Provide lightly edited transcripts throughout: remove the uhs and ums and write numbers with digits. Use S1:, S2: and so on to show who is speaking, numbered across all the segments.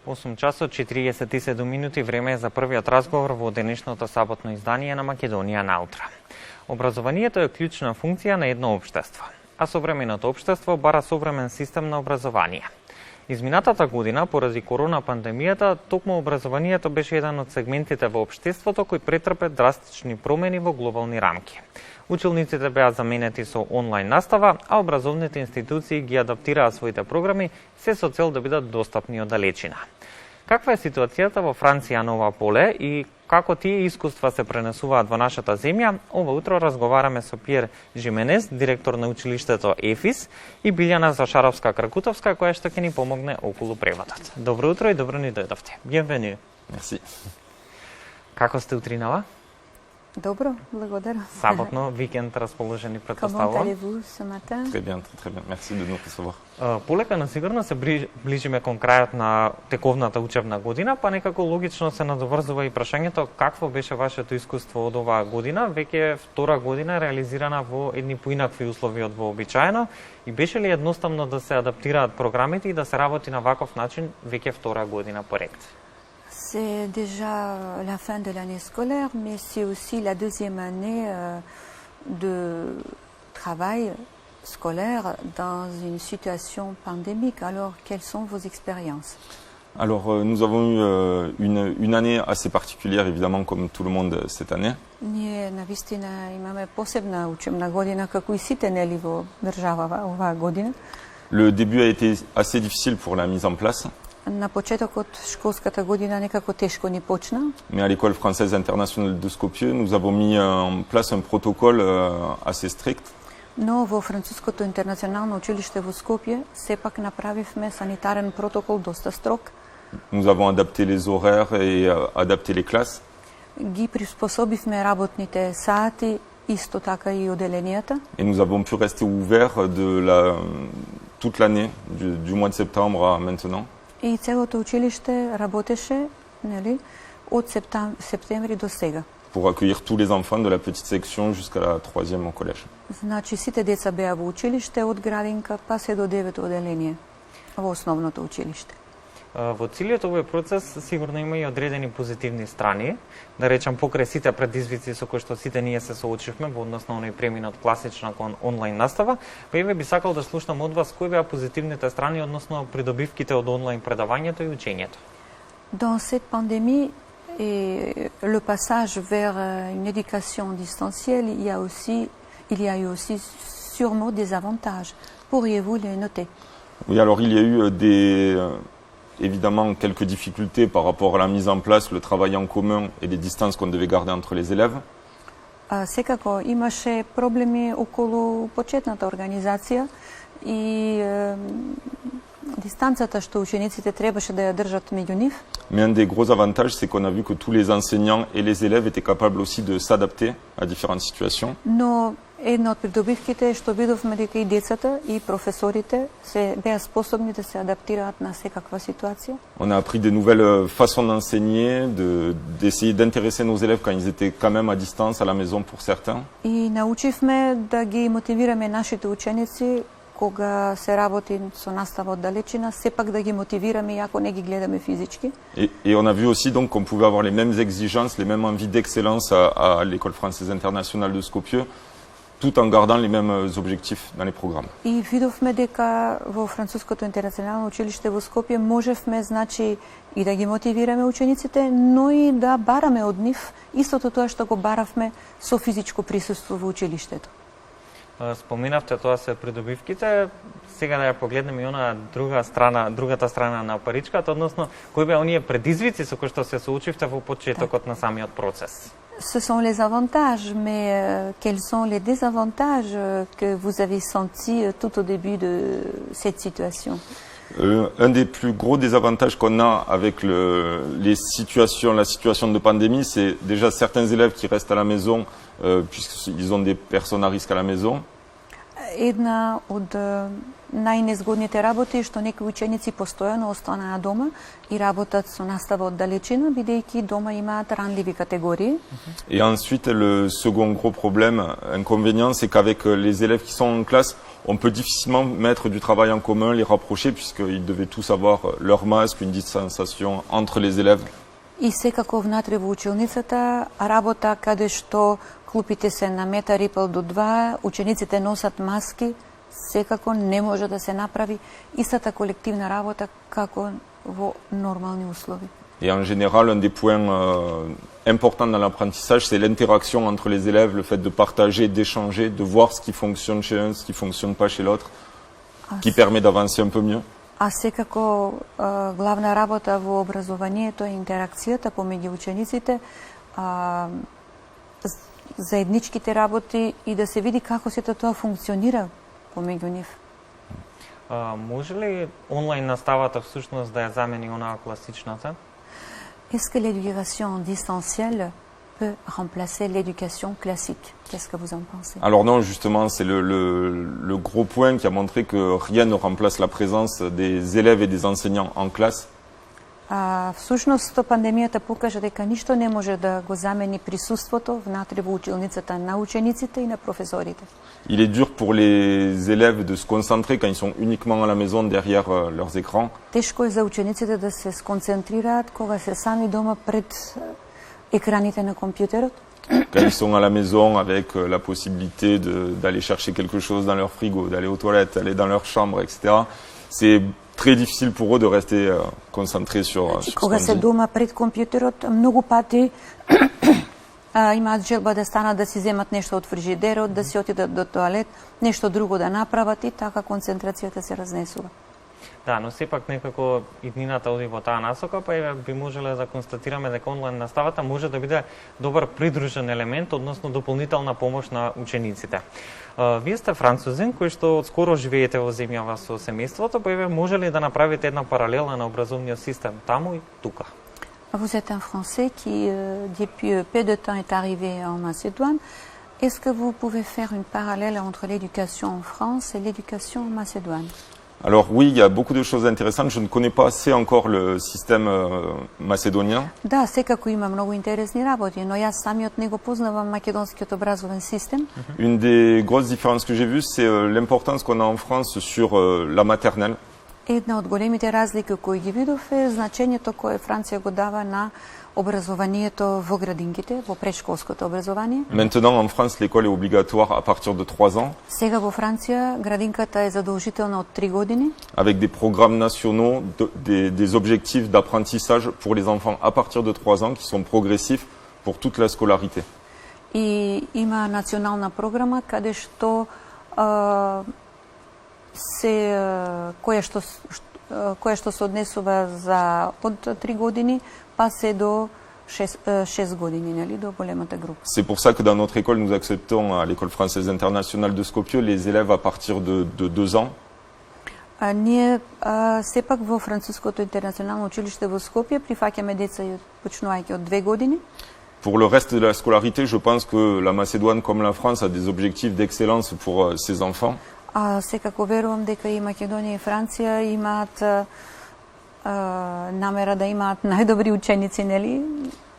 S1: 8 часот 47 минути време е за првиот разговор во денешното саботно издание на Македонија наутра. Образованието е клучна функција на едно општество, а современото општество бара современ систем на образование. Изминатата година, поради корона пандемијата, токму образованието беше еден од сегментите во општеството кои претрпе драстични промени во глобални рамки. Училниците беа заменети со онлайн настава, а образовните институции ги адаптираа своите програми се со цел да бидат достапни од далечина. Каква е ситуацијата во Франција на ова поле и како тие искуства се пренесуваат во нашата земја? Ова утро разговараме со Пиер Жименез, директор на училиштето ЕФИС, и Билјана Зашаровска-Кракутовска, која што ќе ни помогне околу преводот. Добро утро и добро ни дојдовте. Bienvenue.
S2: Merci.
S1: Како сте утринава?
S3: Добро, благодаря.
S1: Саботно, викенд расположени,
S3: Comment
S1: предпоставувам.
S3: allez-vous ce matin?
S2: Très bien, très bien. Merci de nous recevoir.
S1: Полека на сигурно се ближиме кон крајот на тековната учебна година, па некако логично се надоврзува и прашањето какво беше вашето искуство од оваа година, веќе втора година реализирана во едни поинакви услови од вообичаено, и беше ли едноставно да се адаптираат програмите и да се работи на ваков начин веќе втора година поред?
S3: C'est déjà la fin de l'année scolaire, mais c'est aussi la deuxième année de travail scolaire dans une situation pandémique. Alors, quelles sont vos expériences?
S2: Alors, nous avons eu une année assez particulière, évidemment, comme tout le monde cette année.
S3: Ние навистина имаме посебна учебна година, како и сите нели во држава оваа година.
S2: Le début a été assez difficile pour la mise en place,
S3: На почетокот школската година некако тешко ни почна,
S2: mais à l'école française internationale de Skopje, nous avons mis en place un protocole assez strict.
S3: но во француското интернационално училиште во Скопје сепак направивме санитарен протокол доста строг.
S2: Nous avons adapté les horaires et adapté les classes.
S3: Ги приспособивме работните сати, исто така и оделенијата.
S2: Et nous avons pu rester ouverts toute l'année, du mois de septembre à maintenant.
S3: И целото училиште работеше, нели, од септември до сега.
S2: Pour accueillir tous les enfants de la petite section jusqu'à la 3e au collège.
S3: Значи сите деца беа во училиште од градинка па се до 9-то оделение во основното училиште.
S1: Во целиот овој процес сигурно има и одредени позитивни страни, да речам покрај сите предизвици со кои што сите ние се соочивме во однос на оној преминот класична кон онлайн настава, па еве би сакал да слушнам од вас кои беа позитивните страни односно придобивките од онлайн предавањето и учењето.
S3: Dans cette pandémie et le passage vers une éducation distancielle, il y a eu aussi sûrement des avantages. Pourriez-vous les noter?
S2: Oui, alors il y a eu évidemment quelques difficultés par rapport à la mise en place, le travail en commun et les distances qu'on devait garder entre les élèves.
S3: Секако имаше проблеми околу почетната организација и дистанцата што учениците требаше да ја држат меѓу нив.
S2: Mais un des gros avantages, c'est qu'on a vu que tous les enseignants et les élèves étaient capables aussi de s'adapter à différentes situations.
S3: Но една од придобивките е што видовме дека и децата и професорите се беа способни да се адаптираат на секаква ситуација.
S2: On a appris des nouvelles façons d'enseigner, d'essayer d'intéresser nos élèves quand ils étaient quand même à distance à la maison pour certains.
S3: И научивме да ги мотивираме нашите ученици кога се работи со настава од далечина, сепак да ги мотивираме иако не ги гледаме физички.
S2: Et on a vu aussi donc qu'on pouvait avoir les mêmes exigences, les mêmes envies d'excellence à l'école française internationale de Skopje, tout en gardant les mêmes objectifs dans les programmes.
S3: И видовме дека во француското интернационално училиште во Скопје можевме, значи, и да ги мотивираме учениците, но и да бараме од нив истото тоа што го баравме со физичко присуство во училиштето.
S1: Споменавте тоа се придобивките, сега да ја погледнеме и она другата страна на паричката, односно кои беа оние предизвици со кои што се соочивте во почетокот на самиот процес?
S3: Ce sont les avantages, mais quels sont les désavantages que vous avez sentis tout au début de cette situation?
S2: Un des plus gros désavantages qu'on a avec la situation de pandémie, c'est déjà certains élèves qui restent à la maison puisqu'ils ont des personnes à risque à la maison.
S3: Една од најнезгодните работи е што некои ученици постојано останаа дома и работат со настава од далечина, бидејќи дома имаат ранливи категории.
S2: Et ensuite, le second gros problème, inconvénient, c'est qu'avec les élèves qui sont en classe, on peut difficilement mettre du travail en commun, les rapprocher, puisqu'ils devaient tous avoir leur masque, une distanciation entre les élèves.
S3: И секако внатре во училницата работа каде што клупите се на метар и пол до 2, учениците носат маски, секако не може да се направи истата колективна работа како во нормални услови.
S2: Et en général, un des points importants dans l'apprentissage, c'est l'interaction entre les élèves, le fait de partager, d'échanger, de voir ce qui fonctionne chez un, ce qui ne fonctionne pas chez l'autre, qui permet d'avancer un peu mieux.
S3: А секако главна работа во образованието е интеракцијата помеѓу учениците, заедничките работи и да се види како сето тоа функционира помеѓу нив.
S1: Може ли онлайн наставата всушност да ја замени онаа класичната?
S3: Est-ce que l'éducation distancielle peut remplacer l'éducation classique? Qu'est-ce que vous en pensez?
S2: Alors non, justement, c'est le gros point qui a montré que rien ne remplace la présence des élèves et des enseignants en classe.
S3: Всушност, пандемијата покажа дека ништо не може да го замени присуството внатре во училницата на учениците и на професорите.
S2: Il est dur pour les élèves de se concentrer quand ils sont uniquement à la maison derrière leurs écrans.
S3: Тешко е за учениците да се сконцентрираат кога се сами дома пред екраните на компјутерот.
S2: Quand ils sont à la maison avec la possibilité d'aller chercher quelque chose dans leur frigo, d'aller aux toilettes, d'aller dans leur chambre, etc. C'est très difficile pour eux de rester concentrés sur ce
S3: Кога
S2: qu'on
S3: се
S2: dit.
S3: дома пред компјутерот, многу пати имаат желба да станат да си земат нешто од фрижидерот, да си отидат до тоалет, нешто друго да направат и така концентрацијата се разнесува.
S1: Да, но сепак некако иднината оди во таа насока, па и би можеле да констатираме дека онлайн наставата може да биде добар придружен елемент, односно дополнителна помош на учениците. Вие сте французин кој што одскоро живеете во земјава со семејството, па и може ли да направите една паралела на образовниот систем таму и тука?
S3: Vous êtes un Français qui, depuis peu de temps, est arrivé en Macédoine. Est-ce que vous pouvez faire une parallèle entre l'éducation en France et l'éducation en Macédoine?
S2: Alors oui, il y a beaucoup de choses intéressantes. Je ne connais pas assez encore le système macédonien.
S3: Да, секако има многу интересни работи, но јас самиот не го познавам македонскиот образовен систем.
S2: Une des grosses différences que j'ai vues, c'est l'importance qu'on a en France sur la maternelle.
S3: Една од големите разлики кои ги видов е значењето кое Франција го дава на образованието во градинките, во предшколското образование.
S2: Maintenant, en France, l'école est obligatoire à partir de 3 ans,
S3: Сега во Франција градинката е задолжителна од 3 години,
S2: avec des programmes nationaux, des objectifs d'apprentissage pour les enfants à partir de 3 ans qui sont progressifs pour toute la scolarité.
S3: и има национална програма каде што која што се однесува за од 3 години па се до 6 години, нели, до големата група.
S2: C'est pour ça que dans notre école, nous acceptons à l'école française internationale de Skopje les élèves à partir de 2 ans.
S3: Ние сепак во француското интернационално училиште во Скопје прифаќаме деца почнувајќи од 2 години.
S2: Pour le reste de la scolarité, je pense que la Macédoine, comme la France, a des objectifs d'excellence pour ses enfants.
S3: Секако верувам дека и Македонија и Франција имаат намера да имаат најдобри ученици, нели,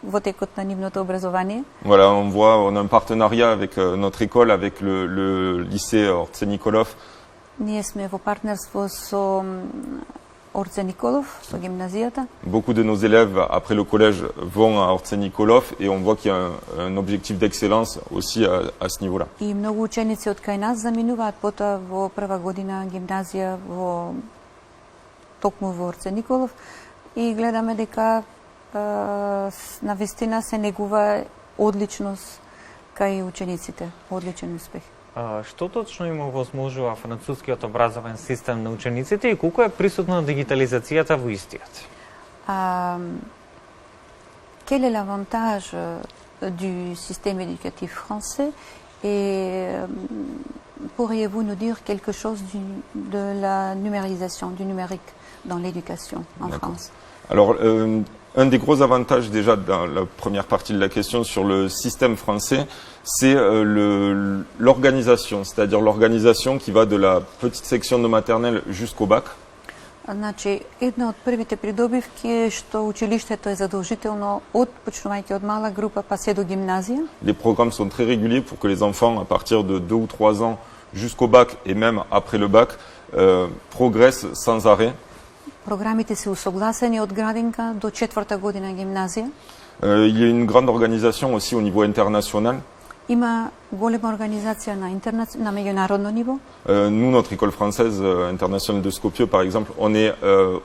S3: во текот на нивното образование.
S2: Voilà, on a un partenariat avec notre école, avec le lycée Orce Nikolov.
S3: Ние сме во партнерство со Орце Николов, со гимназијата.
S2: Beaucoup de nos élèves, après le collège, vont à Orce Nikolov et on voit qu'il y a un objectif d'excellence aussi à ce niveau-là.
S3: И многу ученици од кај нас заминуваат потоа во прва година гимназија во токму во Орце Николов и гледаме дека навистина се негува одличност кај учениците, одличен успех.
S1: Што точно им овозможува францускиот образовен систем на учениците и колку е присутна дигитализацијата во истиот?
S3: Quel est l'avantage du système éducatif français et pourriez-vous nous dire quelque chose de la numérisation, du numérique dans l'éducation en France?
S2: Alors, Un des gros avantages déjà dans la première partie de la question sur le système français, c'est l'organisation, c'est-à-dire l'organisation qui va de la petite section de maternelle jusqu'au bac.
S3: Значи, една од првите придобивки е што училиштето е задолжително почнувајќи од мала група па се до гимназија.
S2: Les programmes sont très réguliers pour que les enfants, à partir de 2 ou 3 ans jusqu'au bac et même après le bac, progressent sans arrêt.
S3: Програмите се усогласени од градинка до 4-та година гимназија.
S2: Il y a une grande organisation aussi au niveau international.
S3: Има голема организација на меѓународно ниво.
S2: Nous, notre école française internationale de Skopje, par exemple, on est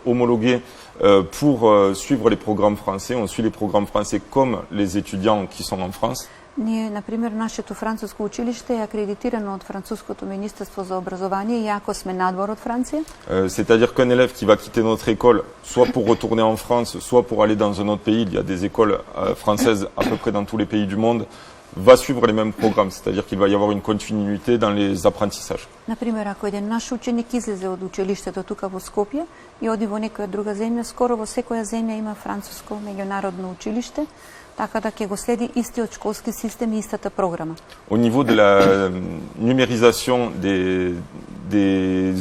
S2: homologué pour suivre les programmes français. On suit les programmes français comme les étudiants qui sont en France.
S3: Ние, например, нашето француско училиште е акредитирано од Француското министерство за образование, иако сме надвор од Франција.
S2: C'est-à-dire qu'un élève qui va quitter notre école, soit pour retourner en France, soit pour aller dans un autre pays, il y a des écoles françaises à peu près dans tous les pays du monde, va suivre les mêmes programmes, c'est-à-dire qu'il va y avoir une continuité dans les apprentissages.
S3: Например, ако еден наш ученик излезе од училиштето тука во Скопје и оди во некоја друга земја, скоро во секоја земја има француско меѓународно училиште, така да ќе го следи истиот школски систем и истата програма.
S2: Au niveau de la numérisation des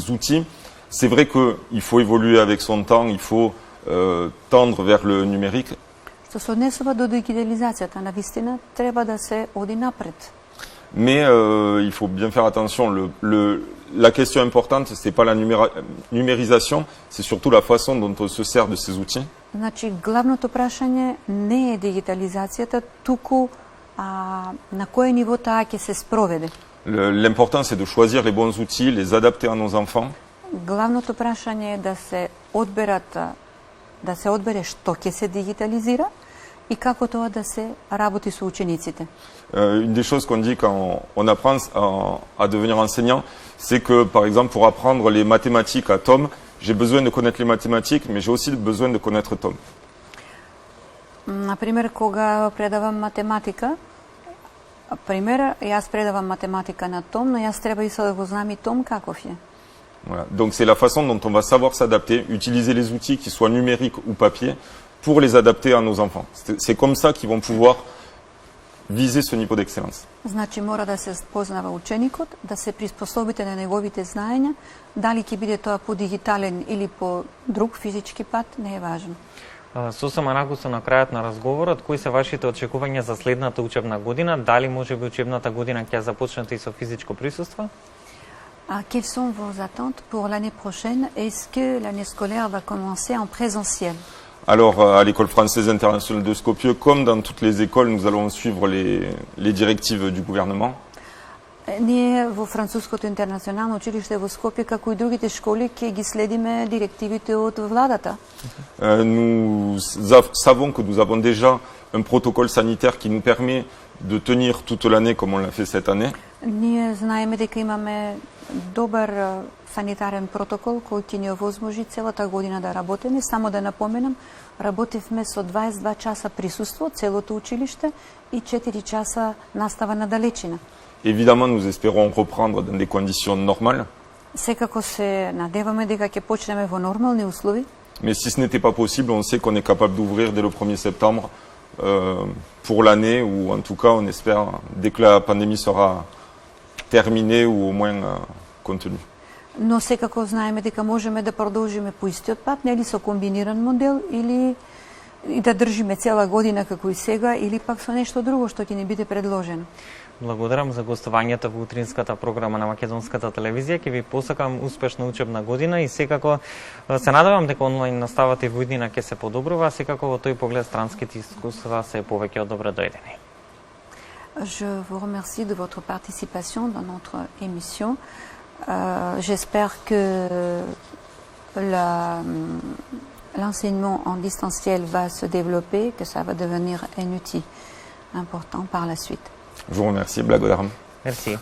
S2: outils, c'est vrai qu'il faut évoluer avec son temps, il faut tendre vers le numérique.
S3: Што се однесува до дигитализацијата, навистина треба да се оди напред.
S2: Mais il faut bien faire attention. La question importante, c'est pas la numérisation, c'est surtout la façon dont on se sert de ces outils.
S3: Значи, главното прашање не е дигитализацијата, туку на кое ниво таа ќе се спроведе.
S2: L'important, c'est de choisir les bons outils, les adapter à nos enfants.
S3: Главното прашање е да се одбере што ќе се дигитализира и како тоа да се работи со учениците.
S2: Une des choses qu'on dit quand on apprend à devenir enseignant, c'est que, par exemple, pour apprendre les mathématiques à Tom, j'ai besoin de connaître les mathématiques, mais j'ai aussi besoin de connaître Tom.
S3: Например, кога предавам математика, јас предавам математика на Том, но јас треба и да го знам и Том каков е.
S2: Voilà. Donc c'est la façon dont on va savoir s'adapter, utiliser les outils, qu'ils soient numériques ou papier, pour les adapter à nos enfants. C'est comme ça qu'ils vont pouvoir viser ce niveau d'excellence.
S3: Значи мора да се познава ученикот, да се приспособите на неговите знаења, дали ќе биде тоа по дигитален или по друг физички пат, не е важно.
S1: Сосема накусо на крајот на разговорот, кои се вашите очекувања за следната учебна година? Дали можеби учебната година ќе започнете и со физичко присуство?
S3: Quelles sont vos attentes pour l'année prochaine? Est-ce que l'année scolaire va commencer en présentiel?
S2: Alors, à l'école française internationale de Skopje, comme dans toutes les écoles, nous allons suivre les directives du gouvernement.
S3: Ние во Француското интернационално училиште во Скопје, како и другите школи, ќе ги следиме директивите од владата.
S2: Nous savons que nous avons déjà un protocole sanitaire qui nous permet de tenir toute l'année comme on l'a fait cette année.
S3: Ние знаеме дека имаме добар санитарен протокол кој ќе ни овозможи целата година да работиме. Само да напоменам, работевме со 22 часа присуство целото училиште и 4 часа настава на далечина.
S2: Évidemment, nous espérons reprendre dans des conditions normales.
S3: Секако се надеваме дека ќе почнеме во нормални услови.
S2: Mais si ce n'était pas possible, on sait qu'on est capable d'ouvrir dès le 1er septembre pour l'année, ou en tout cas, on espère, dès que la pandémie sera terminée ou au moins contenue.
S3: Но секако знаеме дека можеме да продолжиме по истиот пат, нели со комбиниран модел, или и да држиме цела година како и сега, или пак со нешто друго што ќе ни биде предложено.
S1: Благодарам за гостувањето во утринската програма на Македонската телевизија. Ќе ви посакам успешна учебна година и секако се надевам дека онлайн наставата и во иднина ќе се подобрува, секако во тој поглед странските искуства се повеќе од добро дојдени.
S3: Je vous remercie de votre participation dans notre émission. J'espère que l'enseignement en distanciel va se développer, que ça va devenir un outil important par la suite.
S2: Je vous remercie, Blagodaram.
S1: Merci.